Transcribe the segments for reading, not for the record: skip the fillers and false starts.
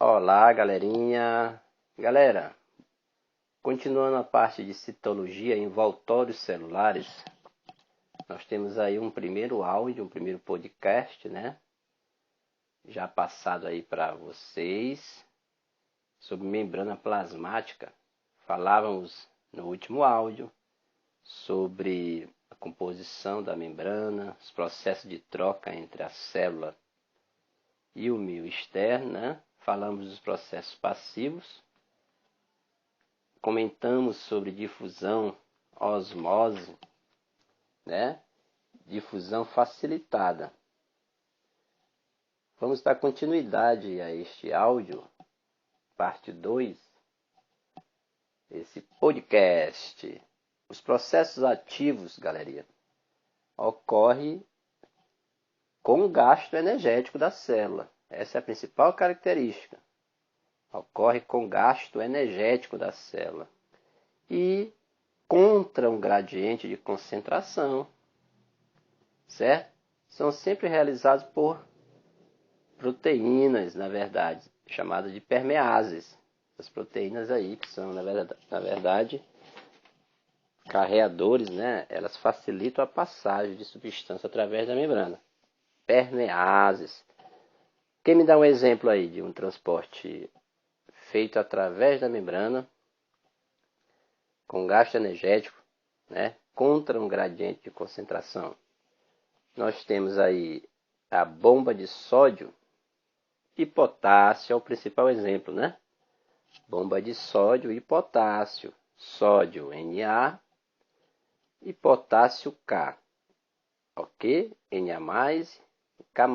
Olá, galerinha. Galera, continuando a parte de citologia em envoltórios celulares, nós temos aí um primeiro áudio, um primeiro podcast, né? Já passado aí para vocês sobre membrana plasmática. Falávamos no último áudio sobre a composição da membrana, os processos de troca entre a célula e o meio externo, né? Falamos dos processos passivos, comentamos sobre difusão, osmose, né? Difusão facilitada. Vamos dar continuidade a este áudio, parte 2, esse podcast. Os processos ativos, galerinha, ocorrem com o gasto energético da célula. Essa é a principal característica. Ocorre com gasto energético da célula. E contra um gradiente de concentração. Certo? São sempre realizados por proteínas, na verdade, chamadas de permeases. As proteínas aí que são, na verdade, carreadores, né? Elas facilitam a passagem de substância através da membrana. Permeases. Quem me dá um exemplo aí de um transporte feito através da membrana, com gasto energético, né, contra um gradiente de concentração? Nós temos aí a bomba de sódio e potássio, é o principal exemplo, né? Bomba de sódio e potássio. Sódio Na e potássio K. Ok? Na+, e K+.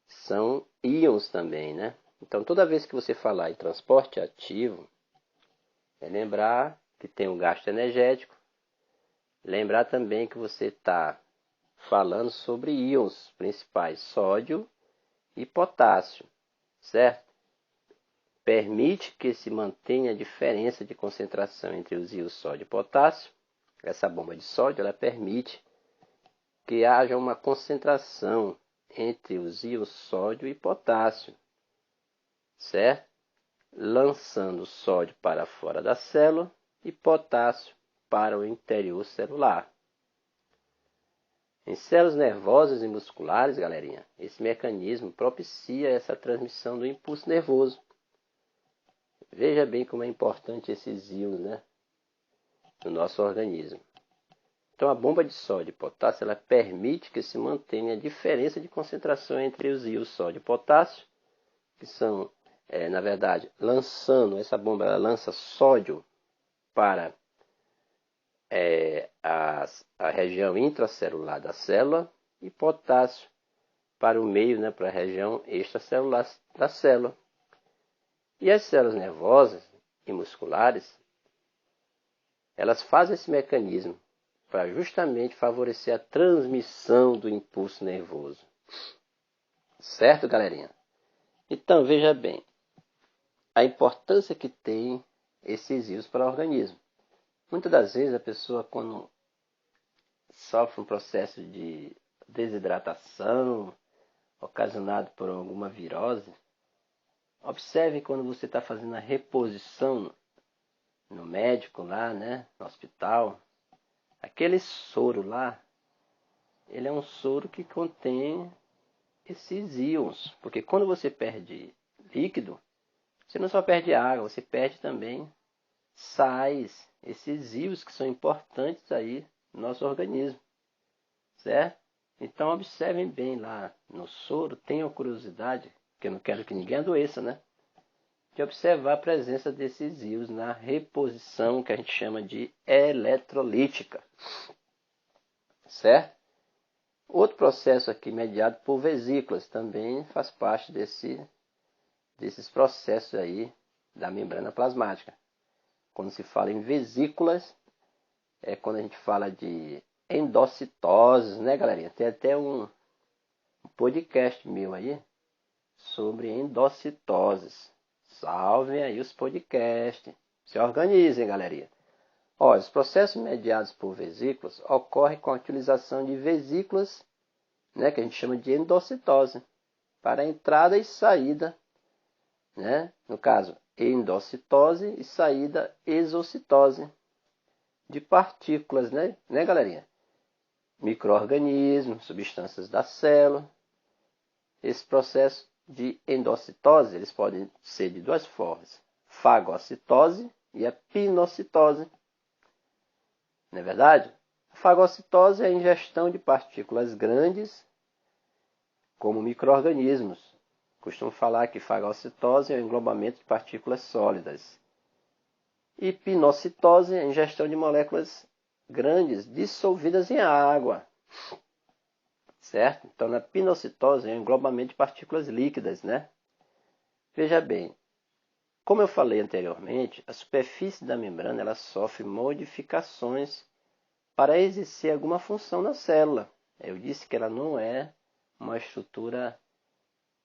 São íons também, né? Então, toda vez que você falar em transporte ativo, é lembrar que tem um gasto energético. Lembrar também que você está falando sobre íons principais, sódio e potássio, certo? Permite que se mantenha a diferença de concentração entre os íons sódio e potássio. Essa bomba de sódio, ela permite que haja uma concentração entre os íons sódio e potássio, certo? Lançando sódio para fora da célula e potássio para o interior celular. Em células nervosas e musculares, galerinha, esse mecanismo propicia essa transmissão do impulso nervoso. Veja bem como é importante esses íons, né, no nosso organismo. Então, a bomba de sódio e potássio, ela permite que se mantenha a diferença de concentração entre os íons sódio e potássio, que são, na verdade, essa bomba, ela lança sódio para a região intracelular da célula e potássio para o meio, né, para a região extracelular da célula. E as células nervosas e musculares, elas fazem esse mecanismo para justamente favorecer a transmissão do impulso nervoso. Certo, galerinha? Então, veja bem, a importância que tem esses íons para o organismo. Muitas das vezes a pessoa, quando sofre um processo de desidratação ocasionado por alguma virose, observe quando você está fazendo a reposição no médico lá, né, no hospital, aquele soro lá, ele é um soro que contém esses íons, porque quando você perde líquido, você não só perde água, você perde também sais, esses íons que são importantes aí no nosso organismo, certo? Então observem bem lá no soro, tenham curiosidade, porque eu não quero que ninguém adoeça, né? De observar a presença desses íons na reposição que a gente chama de eletrolítica, certo? Outro processo aqui mediado por vesículas também faz parte desses processos aí da membrana plasmática. Quando se fala em vesículas, é quando a gente fala de endocitose, né, galerinha? Tem até um podcast meu aí sobre endocitoses. Salvem aí os podcasts. Se organizem, galerinha. Olha, os processos mediados por vesículas ocorrem com a utilização de vesículas, né, que a gente chama de endocitose, para a entrada e saída né? No caso, endocitose e saída exocitose de partículas, né, galerinha? Micro-organismos, substâncias da célula. Esse processo de endocitose, eles podem ser de duas formas: fagocitose e a pinocitose. Não é verdade? A fagocitose é a ingestão de partículas grandes, como micro-organismos. Costumo falar que fagocitose é o englobamento de partículas sólidas. E pinocitose é a ingestão de moléculas grandes dissolvidas em água. Certo? Então, na pinocitose é o englobamento de partículas líquidas, né? Veja bem, como eu falei anteriormente, a superfície da membrana ela sofre modificações para exercer alguma função na célula. Eu disse que ela não é uma estrutura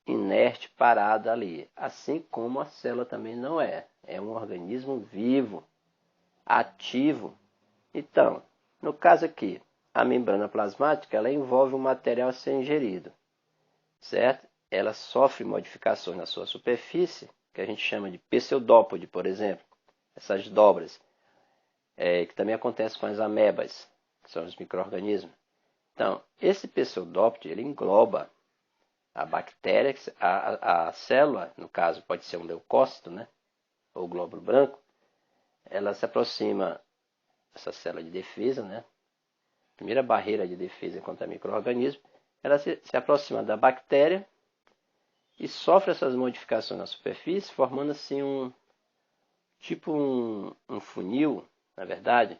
inerte, parada ali, assim como a célula também não é. É um organismo vivo, ativo. Então, no caso aqui, a membrana plasmática ela envolve um material a ser ingerido, certo? Ela sofre modificações na sua superfície, que a gente chama de pseudópode, por exemplo, essas dobras, que também acontece com as amebas, que são os micro-organismos. Então, esse pseudópode ele engloba a bactéria, a célula, no caso pode ser um leucócito, né? Ou glóbulo branco, ela se aproxima, essa célula de defesa, né? Primeira barreira de defesa contra micro-organismos, ela se aproxima da bactéria e sofre essas modificações na superfície, formando assim um funil, na verdade,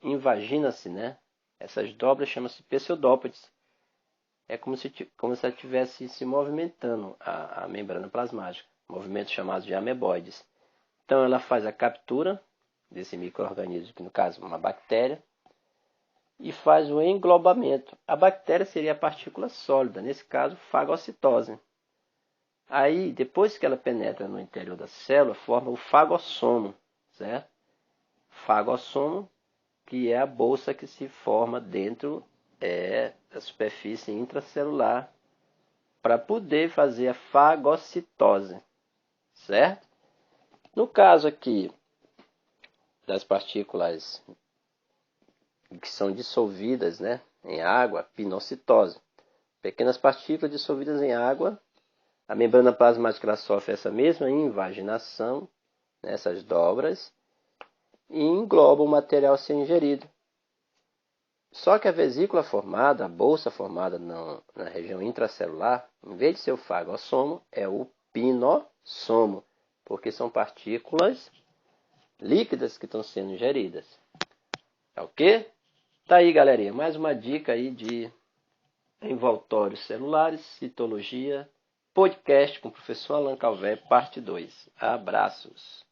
invagina-se, né? Essas dobras chamam-se pseudópodes. É como se ela estivesse se movimentando a membrana plasmática, movimentos chamados de ameboides. Então ela faz a captura desse micro-organismo, que no caso é uma bactéria, e faz o englobamento. A bactéria seria a partícula sólida, nesse caso, fagocitose. Aí, depois que ela penetra no interior da célula, forma o fagossomo, certo? Fagossomo, que é a bolsa que se forma dentro da superfície intracelular para poder fazer a fagocitose, certo? No caso aqui das partículas que são dissolvidas, né, em água, pinocitose. Pequenas partículas dissolvidas em água, a membrana plasmática ela sofre essa mesma invaginação, nessas dobras, e engloba o material a ser ingerido. Só que a vesícula formada, a bolsa formada na região intracelular, em vez de ser o fagossomo, é o pinossomo, porque são partículas líquidas que estão sendo ingeridas. Tá ok? Tá aí, galerinha, mais uma dica aí de envoltórios celulares, citologia, podcast com o professor Allan Calvé, parte 2. Abraços.